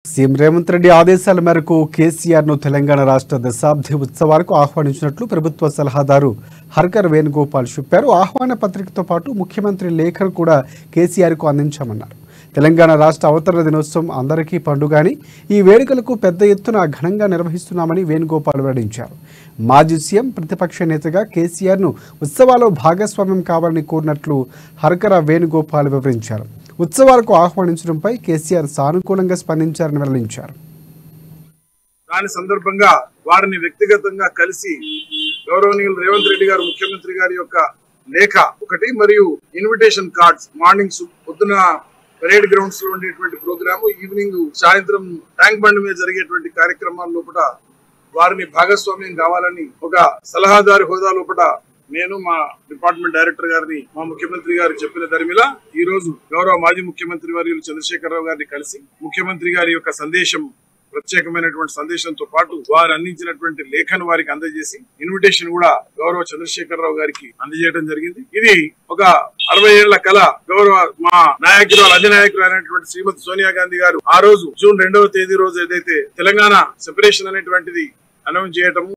CM Revanth Reddy ఆదేశాల మేరకు కేసీఆర్ ను తెలంగాణ రాష్ట్ర దశాబ్ది ఉత్సవాలకు ఆహ్వానించినట్లు ప్రభుత్వ సలహాదారు హర్కర్ వేణుగోపాల్ చెప్పారు. ఆహ్వాన పత్రికతో పాటు ముఖ్యమంత్రి లేఖను కూడా కేసీఆర్ కు అందించామన్నారు. తెలంగాణ రాష్ట్ర అవతరణ దినోత్సవం అందరికీ పండుగని ఈ వేడుకలకు పెద్ద ఎత్తున ఘనంగా నిర్వహిస్తున్నామని వేణుగోపాల్ వెల్లడించారు. మాజీ సీఎం ప్రతిపక్ష నేతగా కేసీఆర్ ను ఉత్సవాల్లో భాగస్వామ్యం కావాలని కోరినట్లు హర్కర వేణుగోపాల్ వివరించారు. ఉత్సవాలకు ఆహ్వానించడంపై కేసీఆర్ సానుకూలంగా స్పందించారని వెల్లడించారు. దాని సందర్భంగా వారిని వ్యక్తిగతంగా కలిసి గౌరవనీయులు రేవంత్ రెడ్డి గారు ముఖ్యమంత్రి గారి యొక్క లేఖ ఒకటి మరియు ఇన్విటేషన్ కార్డ్స్ మార్నింగ్ పొద్దున పరేడ్ గ్రౌండ్స్ లో ఉండేటువంటి ప్రోగ్రాము, ఈవినింగ్ సాయంత్రం ట్యాంక్ బండ్ మీద జరిగేటువంటి కార్యక్రమాల లోపల వారిని భాగస్వామ్యం కావాలని ఒక సలహాదారు హోదా లోపల నేను మా డిపార్ట్మెంట్ డైరెక్టర్ గారిని మా ముఖ్యమంత్రి గారు చెప్పిన దరిమిలా ఈ రోజు గౌరవ మాజీ ముఖ్యమంత్రి వర్యులు చంద్రశేఖరరావు గారిని కలిసి ముఖ్యమంత్రి గారి యొక్క సందేశం ప్రత్యేకమైనటువంటి సందేశంతో పాటు వారు అందించినటువంటి లేఖను వారికి అందజేసి ఇన్విటేషన్ కూడా గౌరవ చంద్రశేఖరరావు గారికి అందజేయడం జరిగింది. ఇది ఒక 60 ఏళ్ల కళ. గౌరవ మా నాయకురాలు అధినాయకులు అయినటువంటి శ్రీమతి సోనియా గాంధీ గారు ఆ రోజు జూన్ 2వ తేదీ రోజు ఏదైతే తెలంగాణ సెపరేషన్ అనేటువంటిది అనౌన్స్ చేయటము